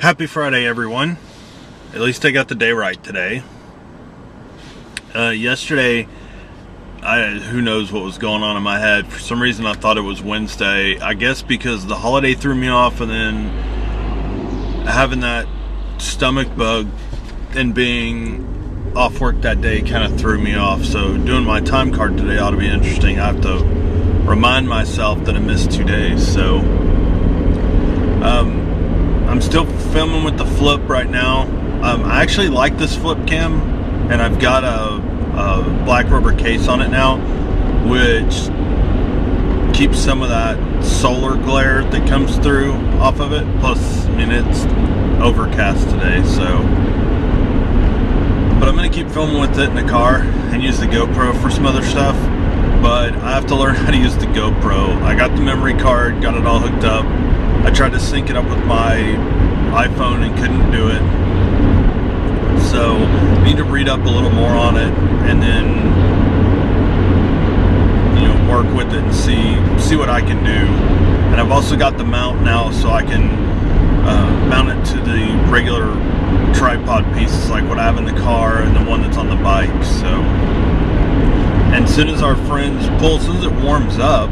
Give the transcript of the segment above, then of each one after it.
Happy Friday, everyone. At least I got the day right today. Yesterday, who knows what was going on in my head. For some reason, I thought it was Wednesday. I guess because the holiday threw me off, and then having that stomach bug and being off work that day kind of threw me off. So doing my time card today ought to be interesting. I have to remind myself that I missed 2 days. So I'm still filming with the flip right now. I actually like this flip cam, and I've got a black rubber case on it now, which keeps some of that solar glare that comes through off of it. Plus, I mean, it's overcast today, so. But I'm going to keep filming with it in the car and use the GoPro for some other stuff. But I have to learn how to use the GoPro. I got the memory card, got it all hooked up. I tried to sync it up with my iPhone and couldn't do it. So I need to read up a little more on it and then, you know, work with it and see what I can do. And I've also got the mount now, so I can mount it to the regular tripod pieces like what I have in the car and the one that's on the bike. So, and as soon as our friends pull, as soon as it warms up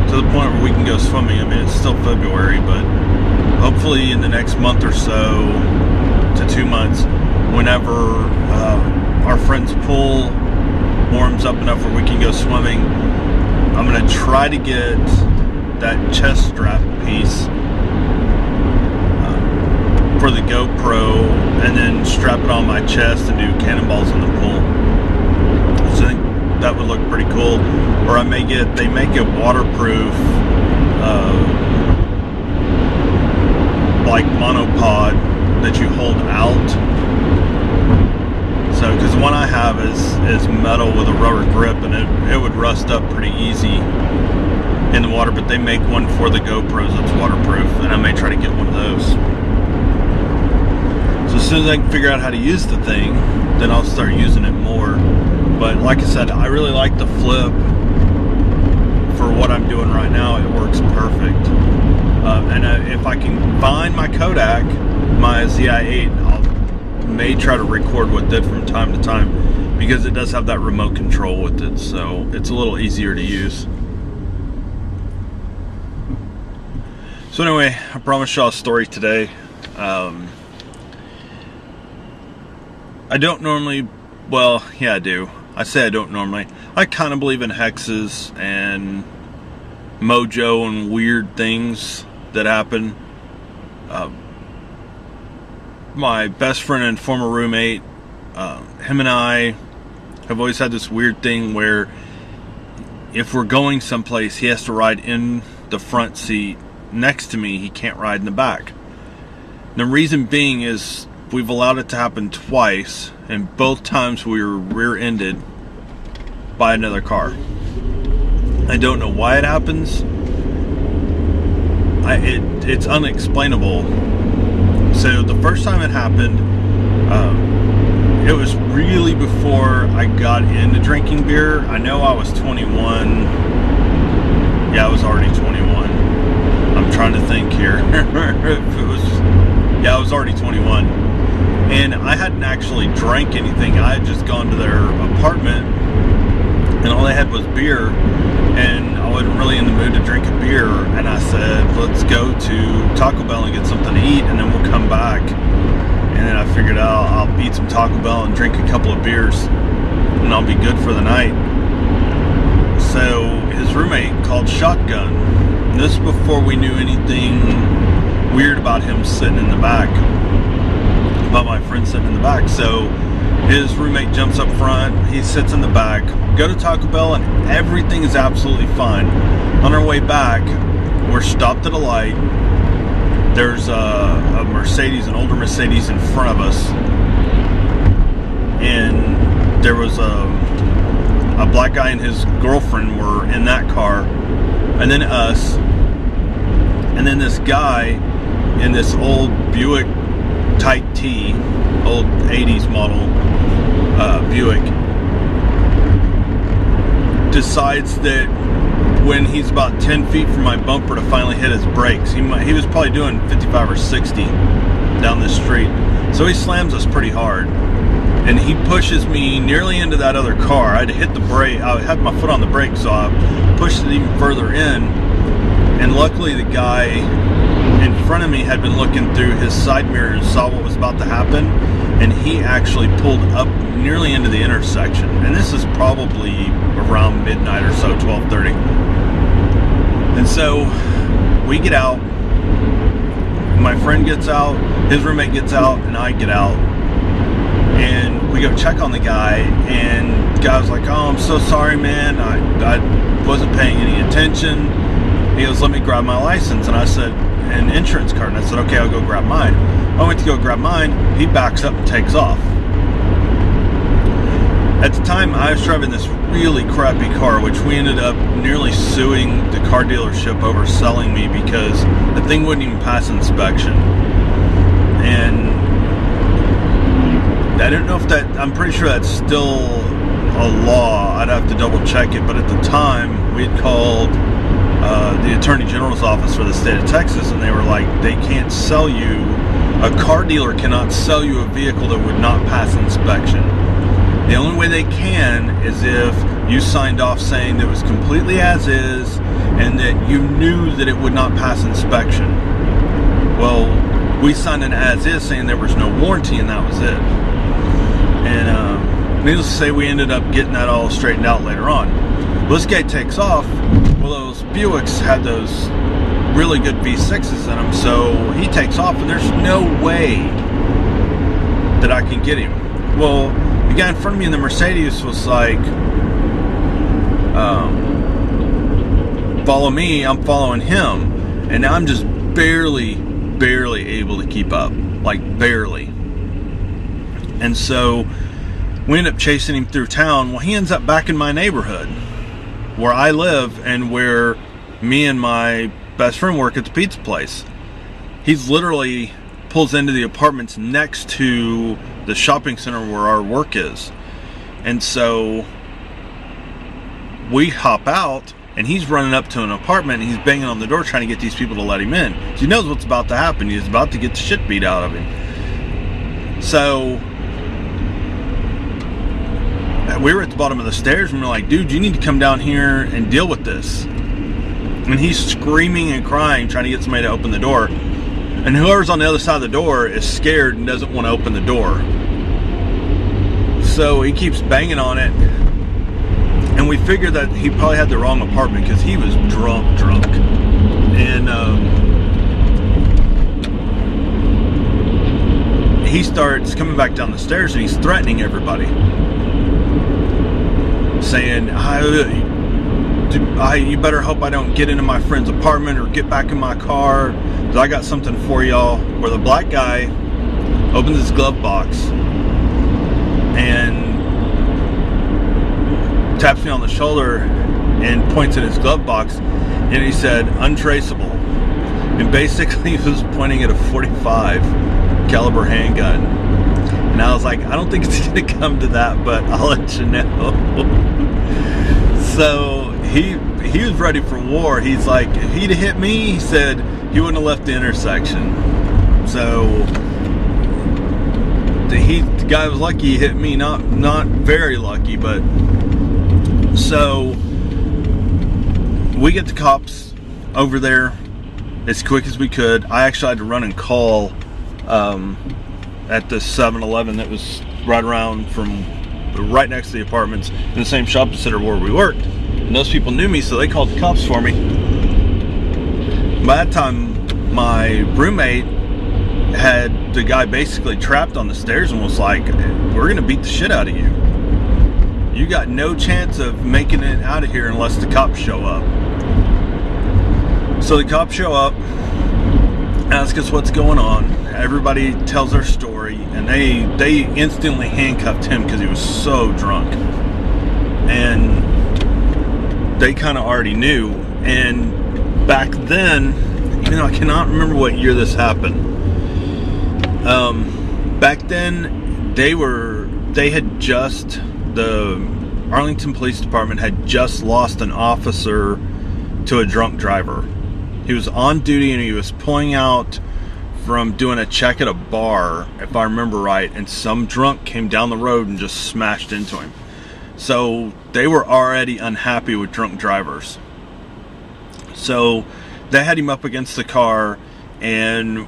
to the point where we can go swimming, I mean, it's still February, but hopefully in the next month or so to 2 months, whenever our friends' pool warms up enough where we can go swimming, I'm going to try to get that chest strap piece for the GoPro and then strap it on my chest and do cannonballs in the pool. So I think that would look pretty cool. Or they make a waterproof like monopod that you hold out. So, because the one I have is metal with a rubber grip, and it would rust up pretty easy in the water, but they make one for the GoPros that's waterproof, and I may try to get one of those. So as soon as I can figure out how to use the thing, then I'll start using it more. But like I said, I really like the flip for what I'm doing right now. It works perfect. And if I can find my Kodak, my ZI-8, I may try to record with it from time to time, because it does have that remote control with it, so it's a little easier to use. So anyway, I promised y'all a story today. I don't normally, well, yeah, I do. I say I don't normally. I kind of believe in hexes and mojo and weird things that happen. My best friend and former roommate, him and I have always had this weird thing where if we're going someplace, he has to ride in the front seat next to me. He can't ride in the back. The reason being is we've allowed it to happen twice, and both times we were rear-ended by another car. I don't know why it happens. It's unexplainable. So the first time it happened, it was really before I got into drinking beer. I know I was 21. Yeah, I was already 21. I'm trying to think here. I was already 21. And I hadn't actually drank anything. I had just gone to their apartment, and all they had was beer, and I wasn't really in the mood to drink a beer, and I said, let's go to Taco Bell and get something to eat, and then we'll come back. And then I figured I'll eat some Taco Bell and drink a couple of beers, and I'll be good for the night. So his roommate called shotgun. And this is before we knew anything weird about him sitting in the back, about my friend sitting in the back. So his roommate jumps up front, he sits in the back, go to Taco Bell, and everything is absolutely fine. On our way back, we're stopped at a light. There's a Mercedes, an older Mercedes in front of us, and there was a black guy and his girlfriend were in that car, and then us, and then this guy in this old Buick Type T, old 80s model Buick, decides that when he's about 10 feet from my bumper to finally hit his brakes, he was probably doing 55 or 60, down this street. So he slams us pretty hard, and he pushes me nearly into that other car. I had to hit the brake. I had my foot on the brake, so I pushed it even further in. And luckily, the guy in front of me had been looking through his side mirror and saw what was about to happen, and he actually pulled up nearly into the intersection. And this is probably around midnight or so, 12:30. And so we get out. My friend gets out, his roommate gets out, and I get out. And we go check on the guy, and the guy was like, "Oh, I'm so sorry, man. I wasn't paying any attention." He goes, "Let me grab my license." And I said, "An insurance card." And I said, "Okay, I'll go grab mine." I went to go grab mine. He backs up and takes off. At the time, I was driving this really crappy car, which we ended up nearly suing the car dealership over selling me because the thing wouldn't even pass inspection. And I don't know if that, I'm pretty sure that's still a law. I'd have to double check it. But at the time, we had called the Attorney General's office for the state of Texas, and they were like, they can't sell you, a car dealer cannot sell you a vehicle that would not pass inspection. The only way they can is if you signed off saying that it was completely as is and that you knew that it would not pass inspection. Well, we signed an as is saying there was no warranty, and that was it. And needless to say, we ended up getting that all straightened out later on. Well, this guy takes off. Well, those Buicks had those really good V6s in them, so he takes off, and there's no way that I can get him. Well, the guy in front of me in the Mercedes was like, follow me, I'm following him. And now I'm just barely able to keep up. Like, barely. And so we end up chasing him through town. Well, he ends up back in my neighborhood where I live and where me and my best friend work at the pizza place. He's literally pulls into the apartments next to the shopping center where our work is. And so we hop out, and he's running up to an apartment, and he's banging on the door trying to get these people to let him in. He knows what's about to happen. He's about to get the shit beat out of him. So we were at the bottom of the stairs, and we're like, dude, you need to come down here and deal with this. And he's screaming and crying, trying to get somebody to open the door. And whoever's on the other side of the door is scared and doesn't want to open the door. So he keeps banging on it. And we figured that he probably had the wrong apartment because he was drunk. And he starts coming back down the stairs, and he's threatening everybody. Saying, you better hope I don't get into my friend's apartment or get back in my car, because I got something for y'all. Where the black guy opens his glove box and taps me on the shoulder and points at his glove box, and he said, untraceable. And basically he was pointing at a .45 caliber handgun. And I was like, I don't think it's going to come to that, but I'll let you know. So he was ready for war. He's like, if he'd hit me, he said, he wouldn't have left the intersection. So the guy was lucky he hit me. Not very lucky, but so we get the cops over there as quick as we could. I actually had to run and call at the 7-Eleven that was right next to the apartments in the same shopping center where we worked. And those people knew me, so they called the cops for me. By that time, my roommate had the guy basically trapped on the stairs and was like, we're gonna beat the shit out of you. You got no chance of making it out of here unless the cops show up. So the cops show up, ask us what's going on. Everybody tells their story, and they instantly handcuffed him because he was so drunk. And they kind of already knew. And back then, even though I cannot remember what year this happened, back then the Arlington Police Department had just lost an officer to a drunk driver. He was on duty and he was pulling out from doing a check at a bar, if I remember right, and some drunk came down the road and just smashed into him. So they were already unhappy with drunk drivers. So they had him up against the car, and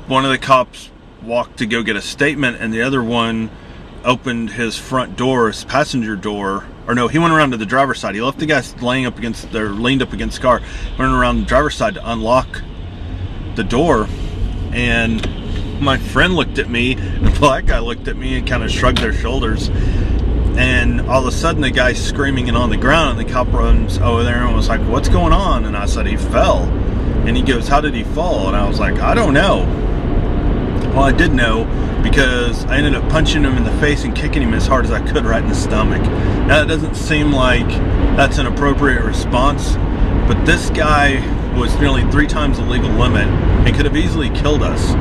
one of the cops walked to go get a statement, and the other one opened his front door, his passenger door, or no, he went around to the driver's side. He left the guy leaned up against the car, went around the driver's side to unlock the door, and my friend looked at me, the black guy looked at me and kind of shrugged their shoulders, and all of a sudden the guy's screaming and on the ground, and the cop runs over there and was like, "What's going on?" And I said, "He fell." And he goes, "How did he fall?" And I was like, "I don't know." Well, I did know, because I ended up punching him in the face and kicking him as hard as I could right in the stomach. Now, it doesn't seem like that's an appropriate response, but this guy was nearly 3 times the legal limit and could have easily killed us.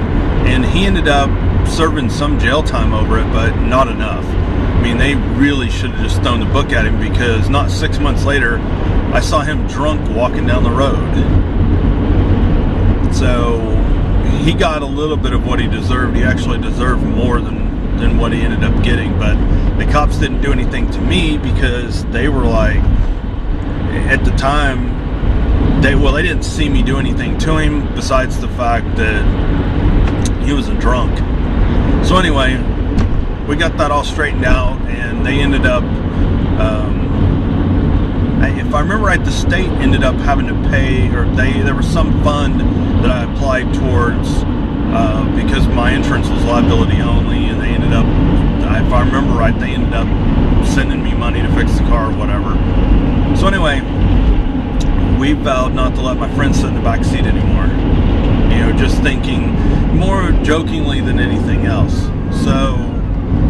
And he ended up serving some jail time over it, but not enough. I mean, they really should have just thrown the book at him, because not 6 months later, I saw him drunk walking down the road. So he got a little bit of what he deserved. He actually deserved more than what he ended up getting, but the cops didn't do anything to me, because they were like, at the time, they didn't see me do anything to him besides the fact that he was a drunk. So anyway, we got that all straightened out, and they ended up, if I remember right, the state ended up having to pay, or there was some fund that I applied towards, because my insurance was liability only, and they ended up, if I remember right, they ended up sending me money to fix the car or whatever. So anyway, we vowed not to let my friend sit in the back seat anymore. You know, just thinking more jokingly than anything else. So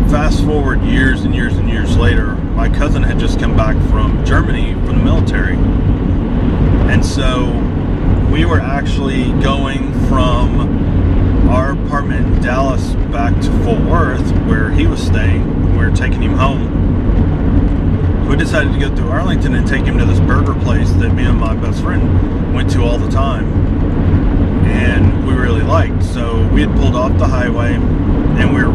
fast forward years and years and years later, my cousin had just come back from Germany from the military. And so we were actually going from our apartment in Dallas back to Fort Worth, where he was staying. We were taking him home. We decided to go through Arlington and take him to this burger place that me and my best friend went to all the time, and we really liked. So we had pulled off the highway, and we were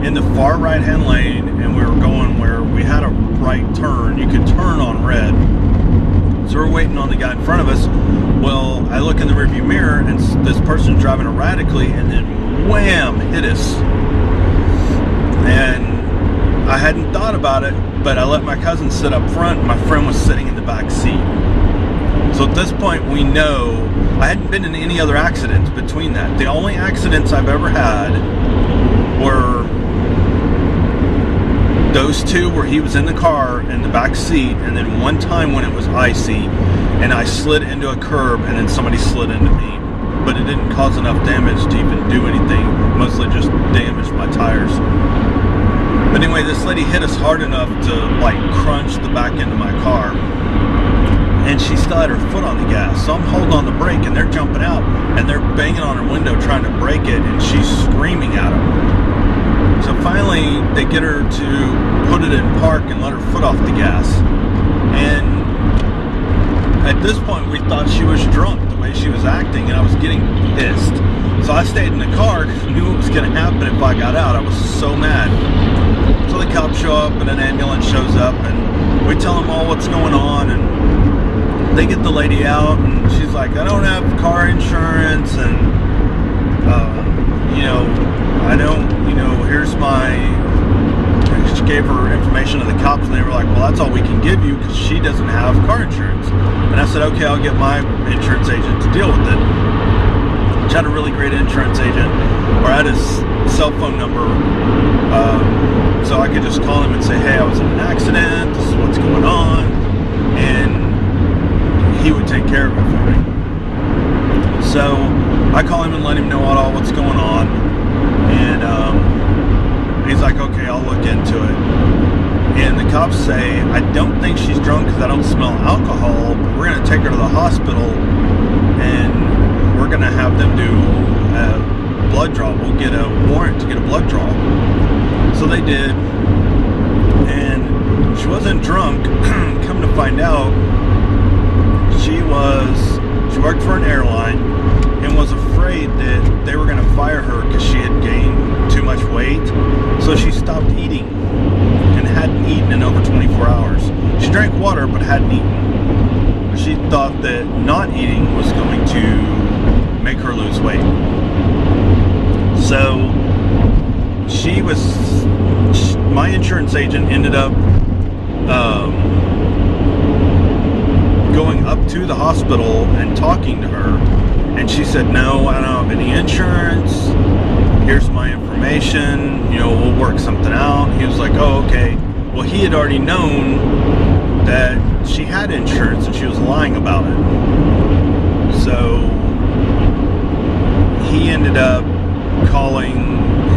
in the far right hand lane, and we were going where we had a right turn. You could turn on red. So we're waiting on the guy in front of us. Well, I look in the rearview mirror, and this person's driving erratically, and then wham, hit us. And I hadn't thought about it, but I let my cousin sit up front, and my friend was sitting in the back seat. So at this point, we know I hadn't been in any other accidents between that. The only accidents I've ever had were those two where he was in the car in the back seat, and then one time when it was icy and I slid into a curb and then somebody slid into me, but it didn't cause enough damage to even do anything, mostly just damaged my tires. But anyway, this lady hit us hard enough to like crunch the back end of my car, and she still had her foot on the gas. So I'm holding on the brake, and they're jumping out, and they're banging on her window trying to break it, and she's screaming at them. So finally, they get her to put it in park and let her foot off the gas. And at this point, we thought she was drunk, the way she was acting, and I was getting pissed. So I stayed in the car because I knew what was going to happen if I got out. I was so mad. So the cops show up, and an ambulance shows up, and we tell them all what's going on, and they get the lady out, and she's like, "I don't have car insurance, and I don't, here's my," she gave her information to the cops, and they were like, "Well, that's all we can give you because she doesn't have car insurance." And I said, "Okay, I'll get my insurance agent to deal with it." She had a really great insurance agent, or I had his cell phone number, so I could just call him and say, "Hey, I was in an accident, this is what's going on," and he would take care of it for me. So I call him and let him know what's going on, and he's like, "Okay, I'll look into it." And the cops say, "I don't think she's drunk because I don't smell alcohol, but we're going to take her to the hospital, and we're going to have them do a blood draw. We'll get a warrant to get a blood draw." So they did, and she wasn't drunk. Come to find out, she worked for an airline, and that not eating was going to make her lose weight. So my insurance agent ended up going up to the hospital and talking to her, and she said, no, I don't have any insurance, here's my information, we'll work something out. He was like, oh, okay. Well, he had already known that she had insurance and she was lying about it. So he ended up calling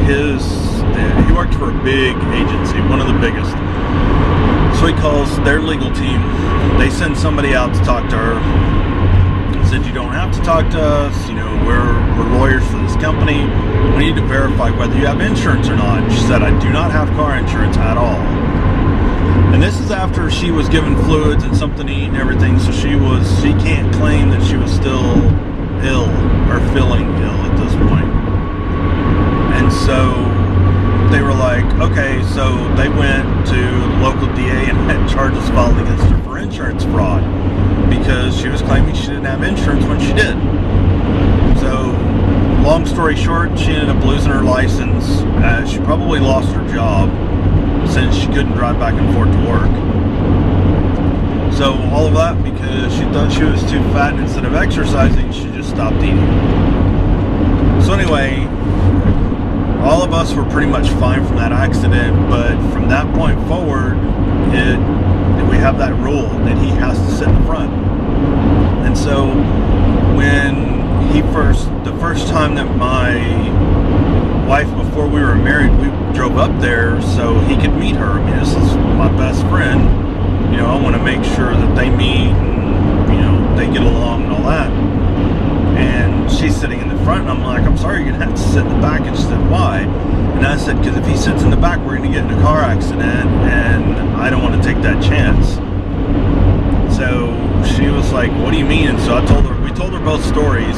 he worked for a big agency, one of the biggest. So he calls their legal team. They send somebody out to talk to her. He said, you don't have to talk to us. We're lawyers for this company. We need to verify whether you have insurance or not. She said, I do not have car insurance at all. And this is after she was given fluids and something to eat and everything. So she can't claim that she was still ill or feeling ill at this point. And so they were like, okay, so they went to the local DA and had charges filed against her for insurance fraud because she was claiming she didn't have insurance when she did. So, long story short, she ended up losing her license. She probably lost her job since she couldn't drive back and forth to work. So, all of that because she thought she was too fat, and instead of exercising, she just stopped eating. So anyway, all of us were pretty much fine from that accident, but from that point forward, we have that rule that he has to sit in the front. And so when the first time that my wife, before we were married, we drove up there so he could meet her. I mean, this is my best friend. I want to make sure that they meet and, they get along and all that. And she's sitting in the front, and I'm like, I'm sorry, you're going to have to sit in the back. And she said, why? And I said, because if he sits in the back, we're going to get in a car accident, and I don't want to take that chance. So she was like, what do you mean? And so we told her both stories,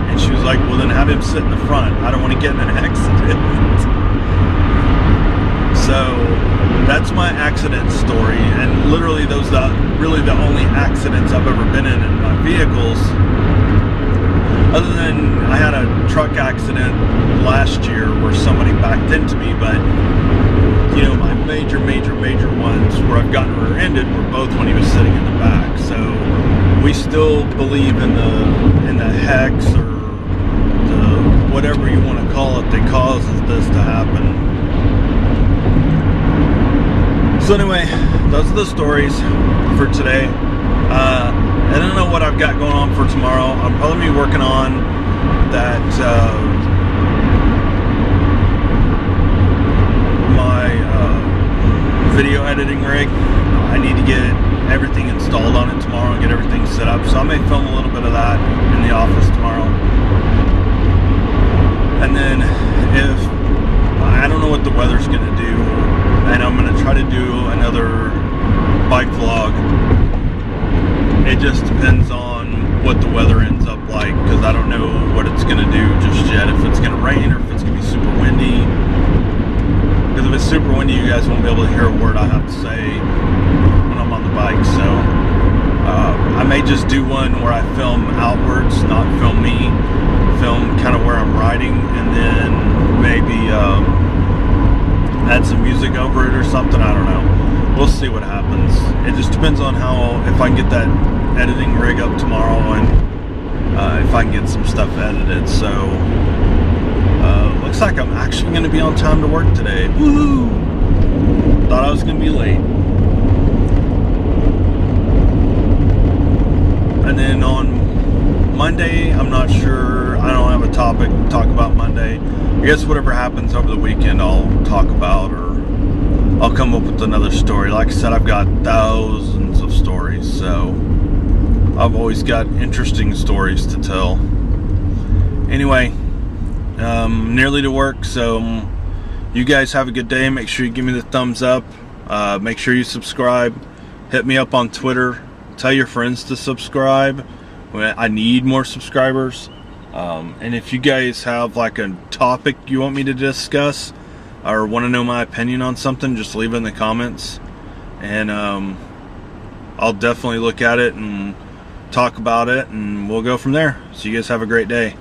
and she was like, well, then have him sit in the front. I don't want to get in an accident. So that's my accident story, and literally those are really the only accidents I've ever been in my vehicles. Other than I had a truck accident last year where somebody backed into me, but my major ones where I've gotten rear-ended were both when he was sitting in the back. So we still believe in the hex or the whatever you want to call it that causes this to happen. So anyway, those are the stories for today. I don't know what I've got going on for tomorrow. I'll probably be working on that my video editing rig. I need to get everything installed on it tomorrow and get everything set up. So I may film a little bit of that in the office tomorrow. And then I don't know what the weather's going to do, and I'm going to try to do another bike vlog. It just depends on what the weather ends up like, because I don't know what it's going to do just yet. If it's going to rain or if it's going to be super windy. Because if it's super windy, you guys won't be able to hear a word I have to say when I'm on the bike. So I may just do one where I film outwards, not film me. Film kind of where I'm riding, and then maybe add some music over it or something. I don't know. We'll see what happens. It just depends on if I can get that editing rig up tomorrow, and if I can get some stuff edited. So looks like I'm actually going to be on time to work today. Woohoo! Thought I was going to be late. And then on Monday, I'm not sure. I don't have a topic to talk about Monday. I guess whatever happens over the weekend, I'll talk about, or I'll come up with another story. Like I said, I've got thousands of stories, so I've always got interesting stories to tell. Anyway, nearly to work, so you guys have a good day. Make sure you give me the thumbs up. Make sure you subscribe. Hit me up on Twitter. Tell your friends to subscribe. I need more subscribers. And if you guys have like a topic you want me to discuss or want to know my opinion on something, just leave it in the comments, and I'll definitely look at it and talk about it, and we'll go from there. So you guys have a great day.